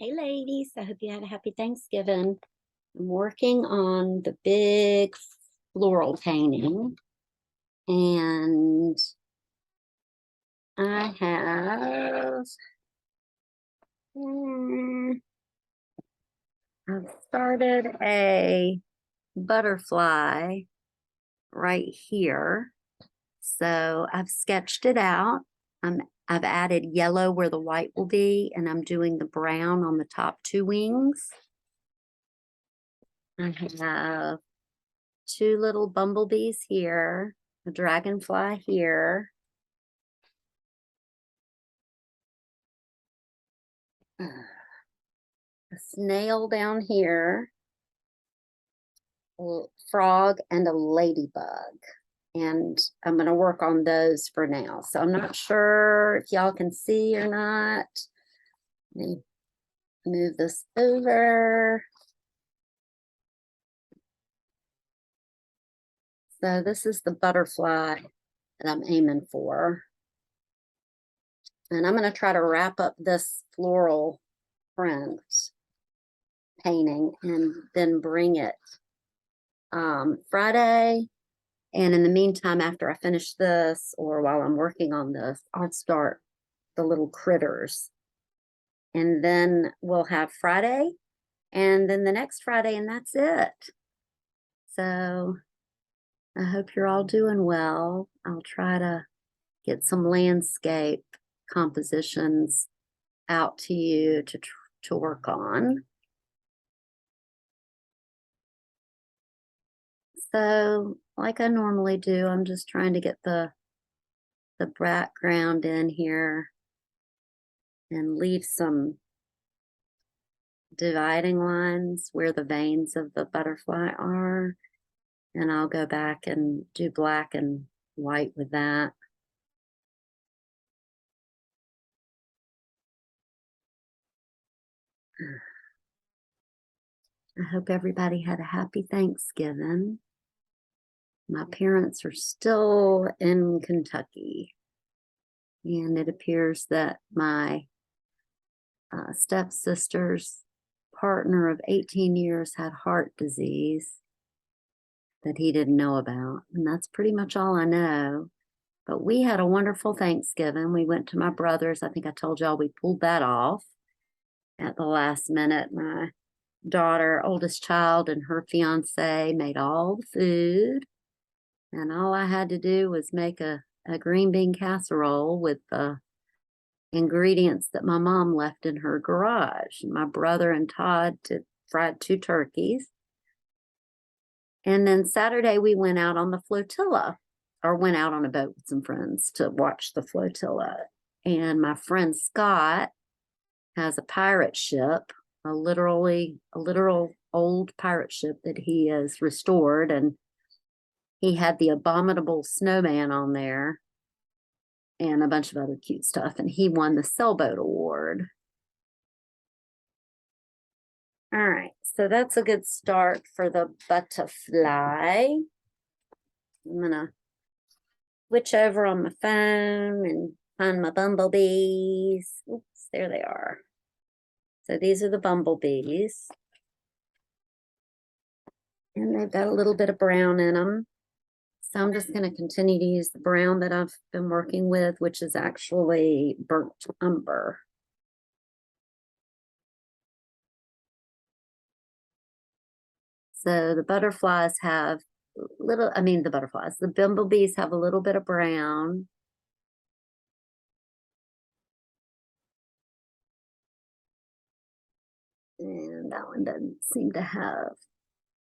Hey ladies, I hope you had a happy Thanksgiving. I'm working on the big floral painting and I have mm, I've started a butterfly right here. So I've sketched it out. I've added yellow where the white will be, and I'm doing the brown on the top two wings. I have two little bumblebees here, a dragonfly here, a snail down here, a frog, and a ladybug. And I'm going to work on those for now. So I'm not sure if y'all can see or not. Let me move this over. So this is the butterfly that I'm aiming for. And I'm going to try to wrap up this floral print painting and then bring it Friday. And in the meantime, after I finish this or while I'm working on this, I'll start the little critters. And then we'll have Friday and then the next Friday, and that's it. So I hope you're all doing well. I'll try to get some landscape compositions out to you to work on. So like I normally do, I'm just trying to get the background in here and leave some dividing lines where the veins of the butterfly are. And I'll go back and do black and white with that. I hope everybody had a happy Thanksgiving. My parents are still in Kentucky. And it appears that my stepsister's partner of 18 years had heart disease that he didn't know about. And that's pretty much all I know. But we had a wonderful Thanksgiving. We went to my brother's. I think I told y'all we pulled that off at the last minute. My daughter, oldest child, and her fiance made all the food. And all I had to do was make a green bean casserole with the ingredients that my mom left in her garage. My brother and Todd fried two turkeys. And then Saturday we went out on the flotilla, or went out on a boat with some friends to watch the flotilla. And my friend Scott has a pirate ship, a literal old pirate ship that he has restored. And he had the abominable snowman on there and a bunch of other cute stuff. And he won the sailboat award. All right, so that's a good start for the butterfly. I'm gonna switch over on my phone and find my bumblebees. Oops, there they are. So these are the bumblebees. And they've got a little bit of brown in them. So I'm just going to continue to use the brown that I've been working with, which is actually burnt umber. So the butterflies have the bumblebees have a little bit of brown. And that one doesn't seem to have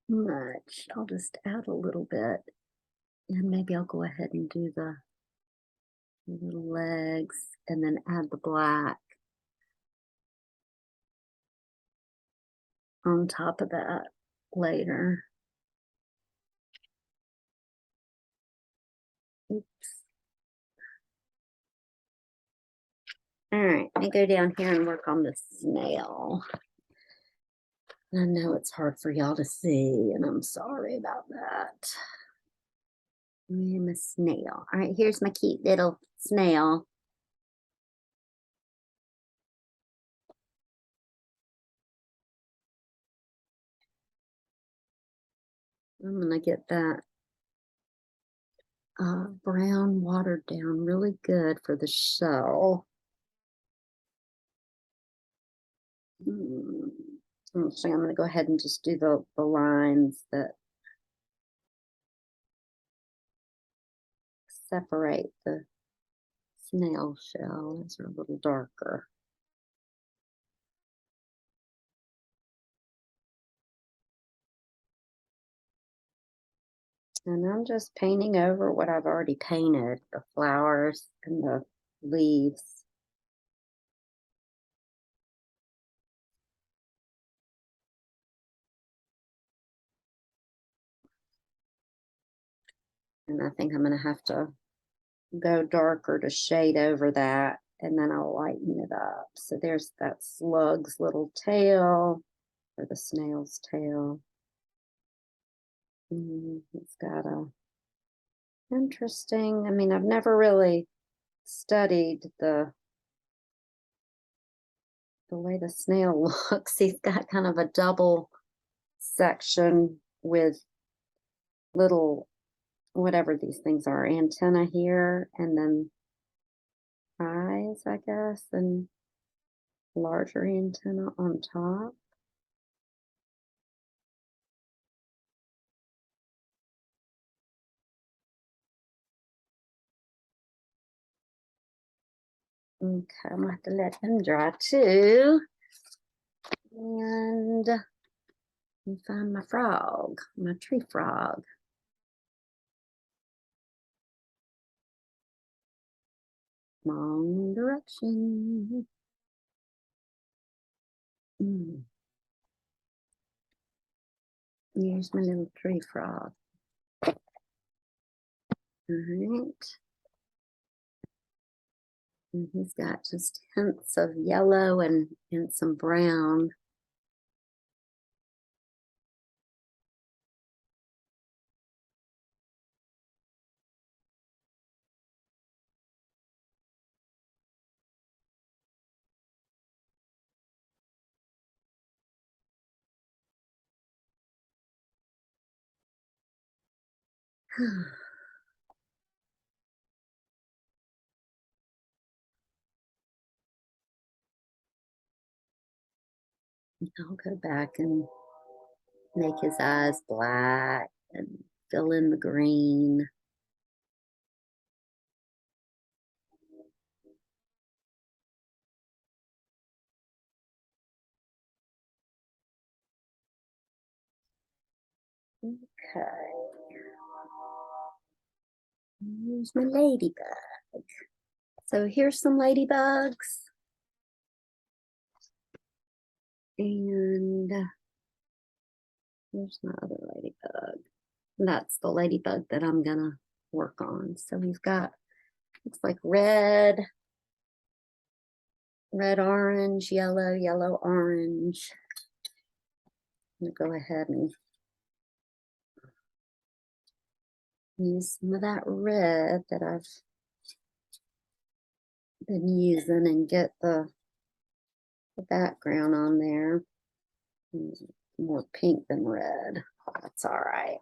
much. I'll just add a little bit. And maybe I'll go ahead and do the little legs and then add the black on top of that later. Oops. All right, let me go down here and work on the snail. I know it's hard for y'all to see, and I'm sorry about that. I'm a snail. All right, here's my cute little snail. I'm gonna get that brown watered down really good for the shell. Mm. Actually, I'm going to go ahead and just do the lines that separate the snail shell. Those are a little darker. And I'm just painting over what I've already painted, the flowers and the leaves. And I think I'm going to have to go darker to shade over that, and then I'll lighten it up. So there's that slug's little tail, or the snail's tail. It's got a interesting, I mean, I've never really studied the way the snail looks. He's got kind of a double section with little, whatever these things are, antenna here, and then eyes, I guess, and larger antenna on top. Okay, I'm gonna have to let him dry too. And find my frog, my tree frog. Wrong direction. Here's my little tree frog. All right. And he's got just hints of yellow and some brown. I'll go back and make his eyes black and fill in the green. Okay. Here's my ladybug. So here's some ladybugs. And here's my other ladybug. That's the ladybug that I'm gonna work on. So we've got, looks like red, orange, yellow, yellow, orange. I'm gonna go ahead and use some of that red that I've been using and get the background on there. More pink than red. That's all right.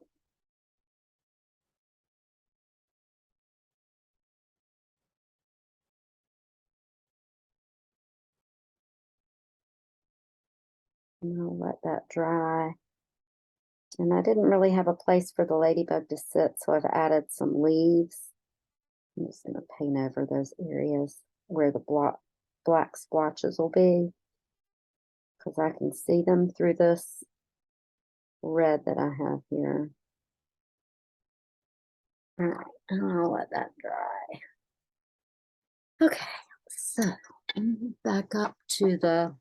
And I'll let that dry. And I didn't really have a place for the ladybug to sit, so I've added some leaves. I'm just going to paint over those areas where the black splotches will be, because I can see them through this red that I have here. All right, and I'll let that dry. Okay, so back up to the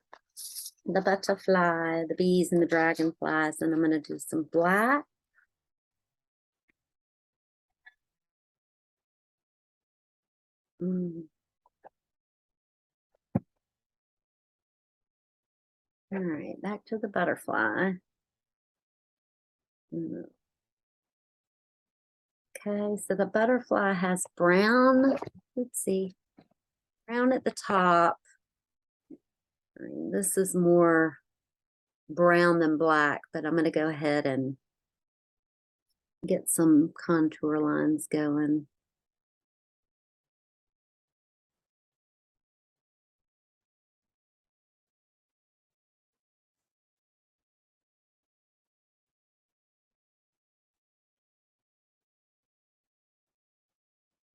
butterfly, the bees and the dragonflies, and I'm going to do some black. All right, back to the butterfly. Okay, so the butterfly has brown, let's see, brown at the top. This is more brown than black, but I'm going to go ahead and get some contour lines going.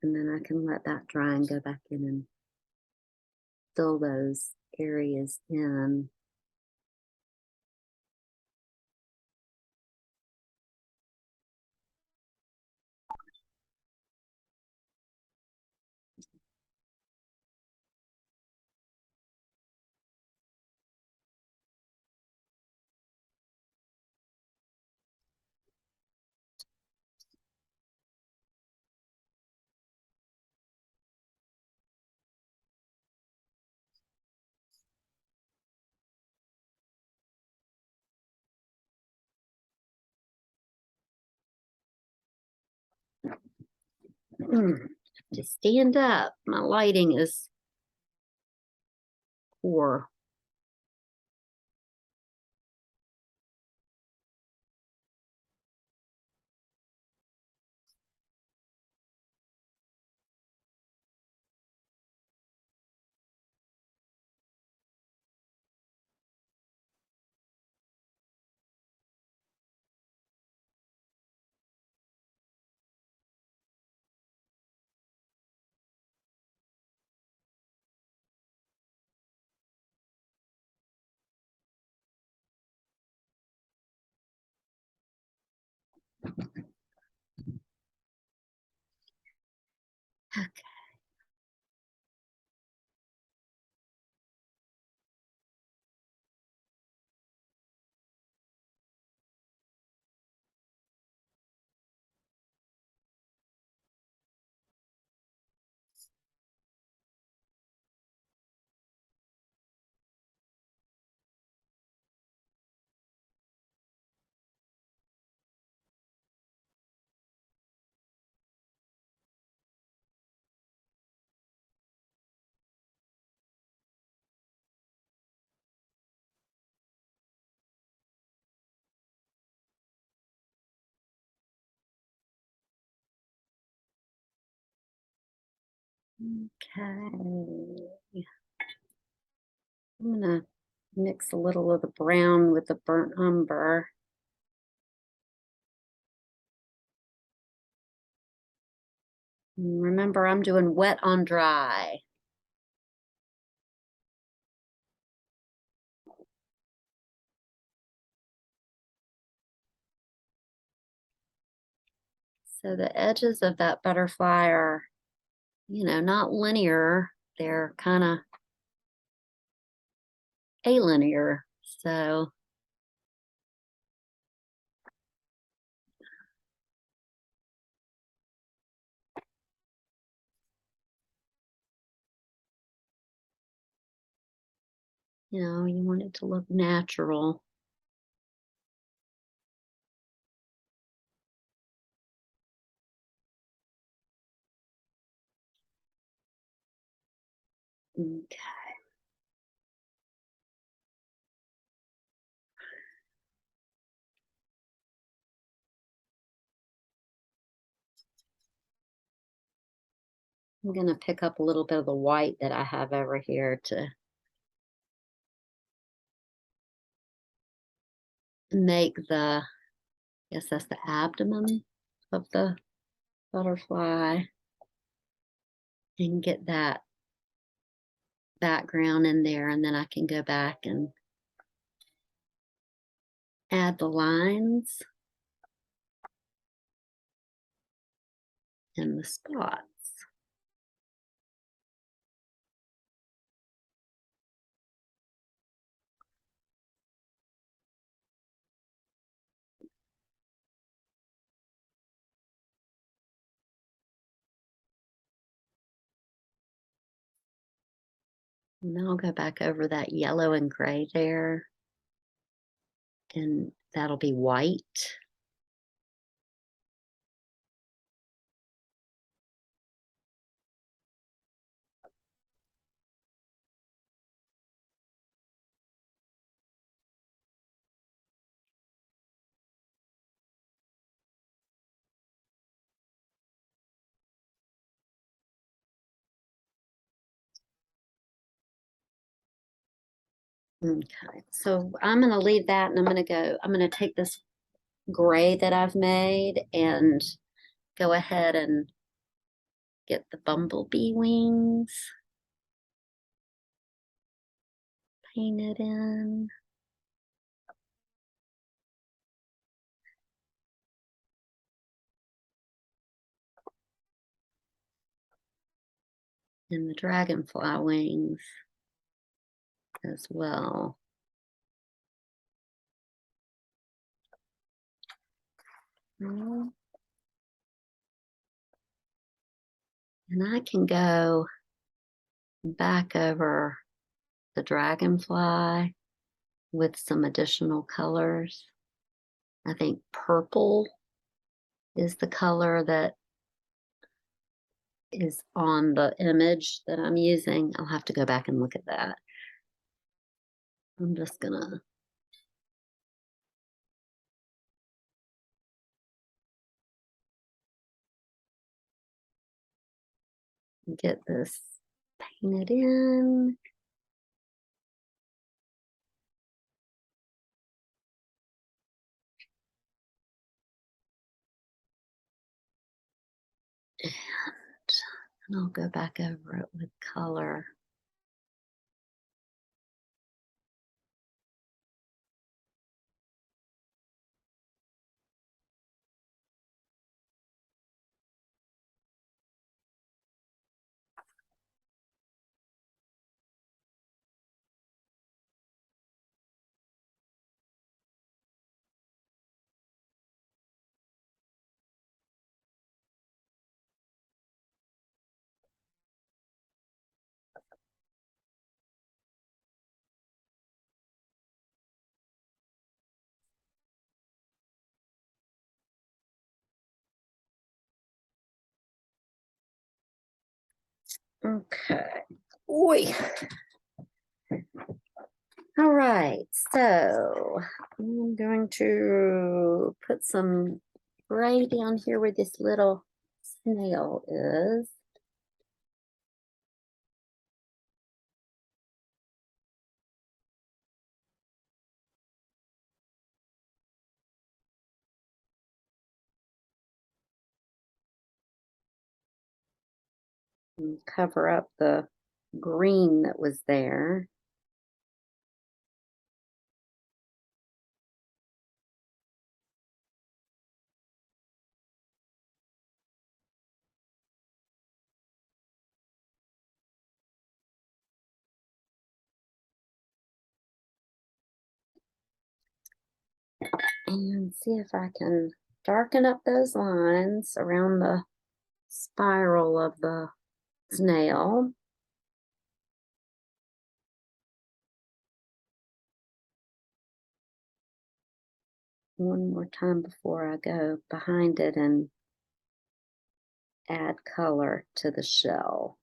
And then I can let that dry and go back in and fill those areas in. To stand up, my lighting is poor. Okay. I'm gonna mix a little of the brown with the burnt umber. And remember, I'm doing wet on dry. So the edges of that butterfly are, not linear. They're kind of alinear. So, you want it to look natural. Okay. I'm going to pick up a little bit of the white that I have over here to make I guess that's the abdomen of the butterfly, and get that background in there. And then I can go back and add the lines and the spots. And then I'll go back over that yellow and gray there, and that'll be white. Okay, so I'm gonna leave that and I'm gonna take this gray that I've made and go ahead and get the bumblebee wings painted in. And the dragonfly wings as well. And I can go back over the dragonfly with some additional colors. I think purple is the color that is on the image that I'm using. I'll have to go back and look at that. I'm just gonna get this painted in. And I'll go back over it with color. Okay. Oi. All right, so I'm going to put some gray down here where this little snail is. And cover up the green that was there. And see if I can darken up those lines around the spiral of the snail. One more time before I go behind it and add color to the shell.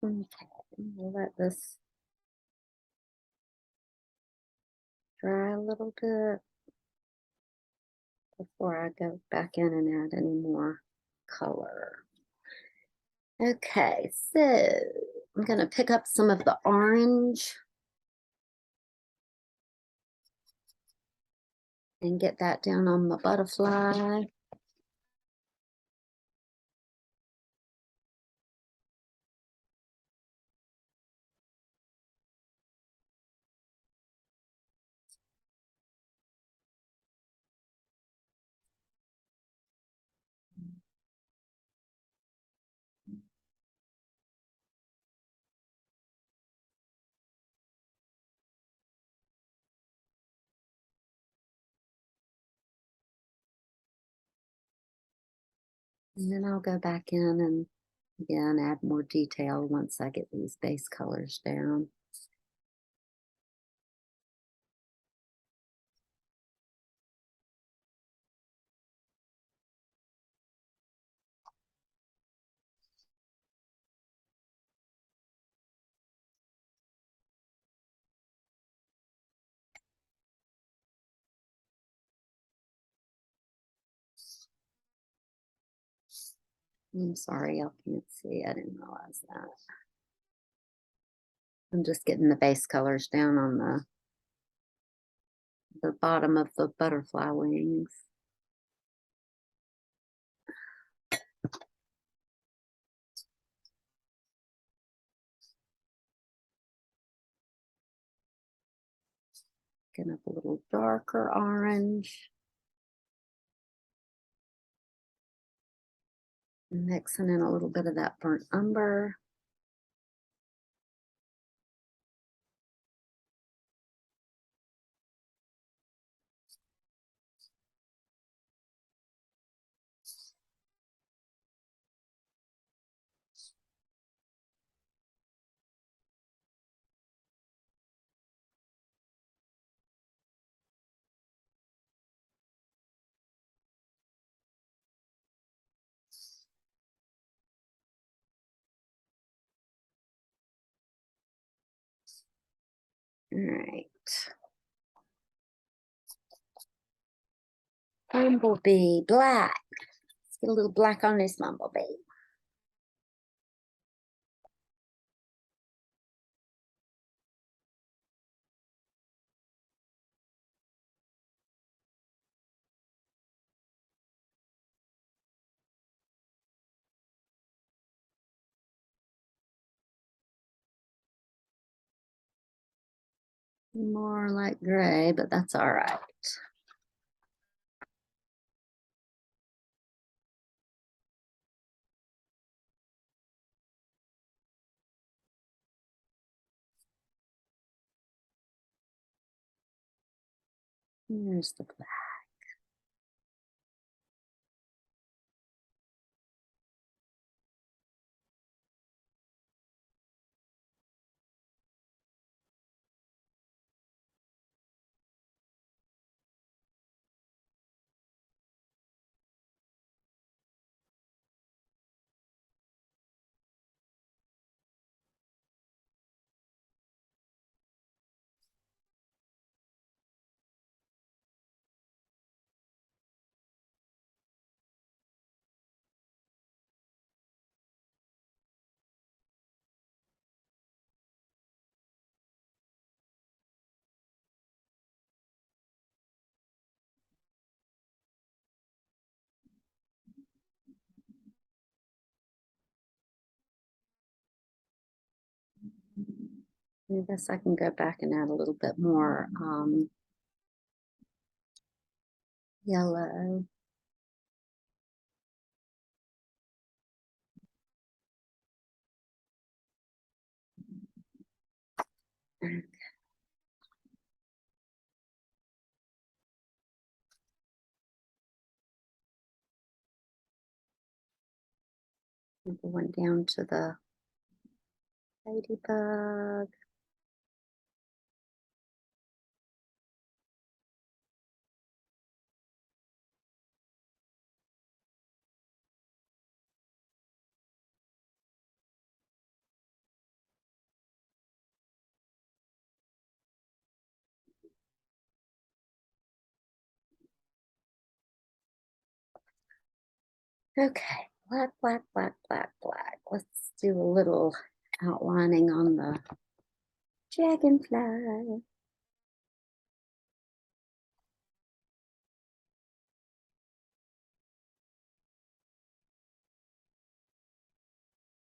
Okay, we'll let this dry a little bit before I go back in and add any more color. Okay, so I'm going to pick up some of the orange and get that down on the butterfly. And then I'll go back in and again add more detail once I get these base colors down. I'm sorry, y'all can't see. I didn't realize that. I'm just getting the base colors down on the bottom of the butterfly wings. Getting up a little darker orange. Mixing in a little bit of that burnt umber. All right. Bumblebee, black. Let's get a little black on this bumblebee. More like gray, but that's all right. Here's the black. I guess I can go back and add a little bit more yellow. Going down to the ladybug. Okay, black, black, black, black, black. Let's do a little outlining on the dragonfly.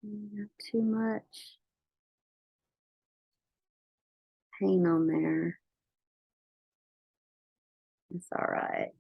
Not too much paint on there. It's all right.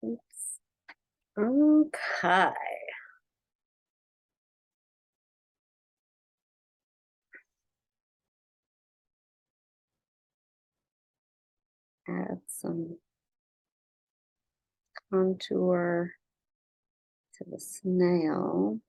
Oops. Okay. Add some contour to the snail.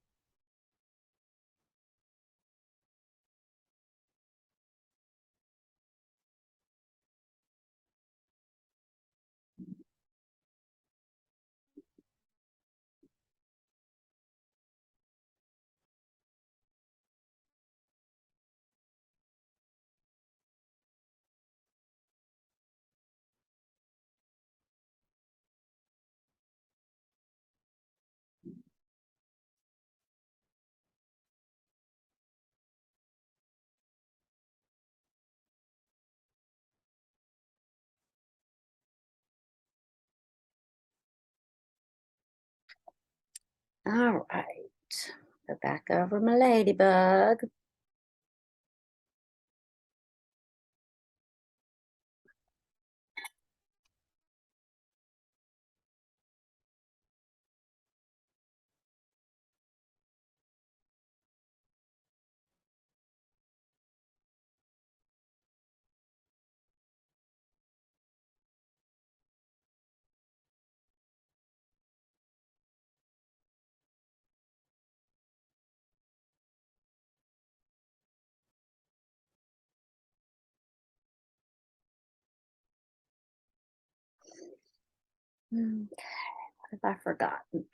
All right. Go back over my ladybug. Okay, what have I forgotten?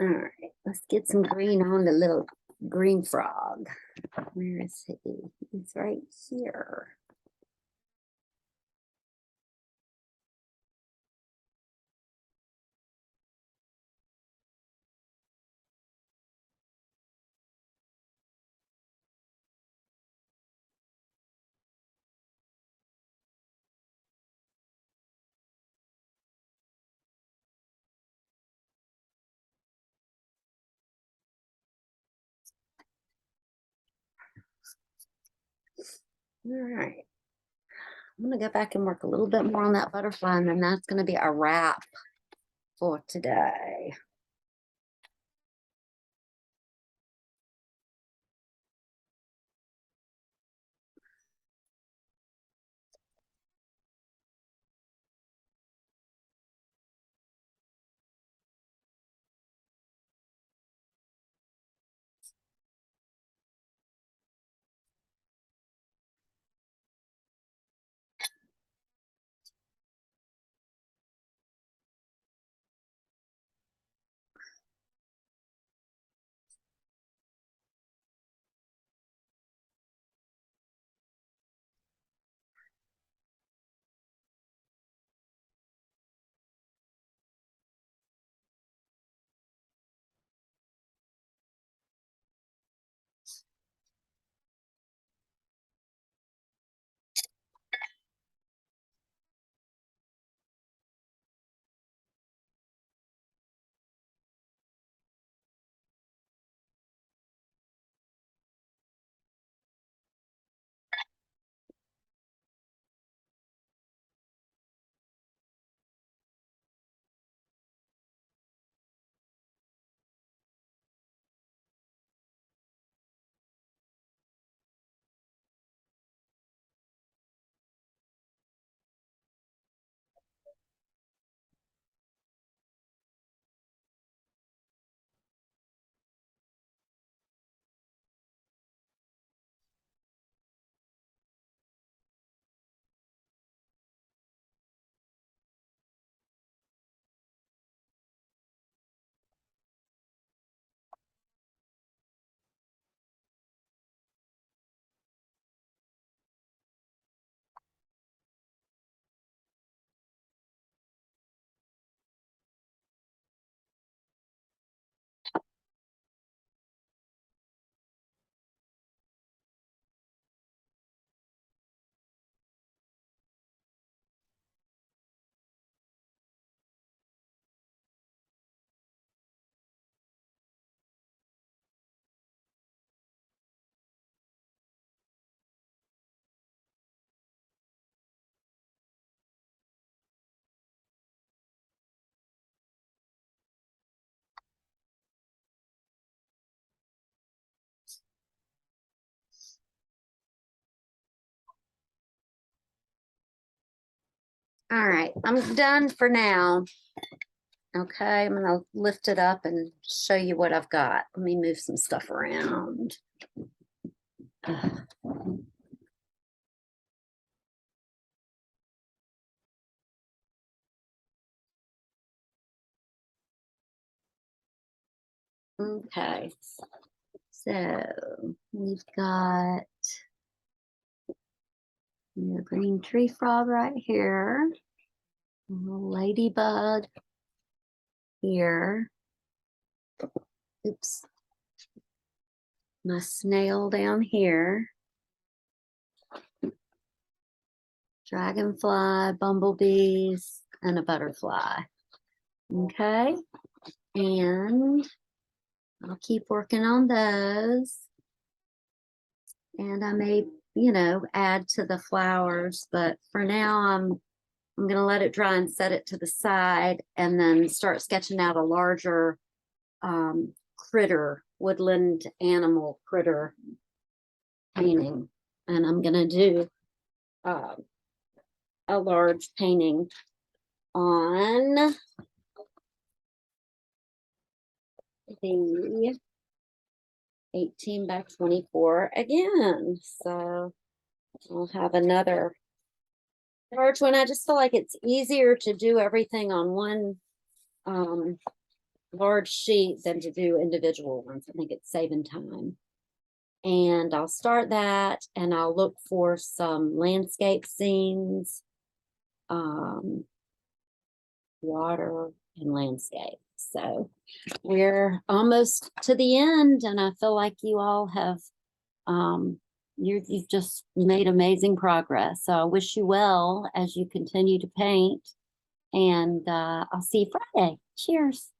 All right, let's get some green on the little green frog. Where is he? He's right here. All right. I'm going to go back and work a little bit more on that butterfly, and then that's going to be a wrap for today. All right, I'm done for now. Okay, I'm gonna lift it up and show you what I've got. Let me move some stuff around. Okay, so we've got your green tree frog right here, a little ladybug here. Oops, my snail down here, dragonfly, bumblebees, and a butterfly. Okay, and I'll keep working on those. And I may, add to the flowers, but for now I'm gonna let it dry and set it to the side and then start sketching out a larger critter, woodland animal critter painting. And I'm gonna do uh, a large painting on the 18 by 24 again. So I'll have another large one. I just feel like it's easier to do everything on one large sheet than to do individual ones. I think it's saving time. And I'll start that and I'll look for some landscape scenes, water and landscape. So we're almost to the end, and I feel like you all have you've just made amazing progress. So I wish you well as you continue to paint, and I'll see you Friday. Cheers.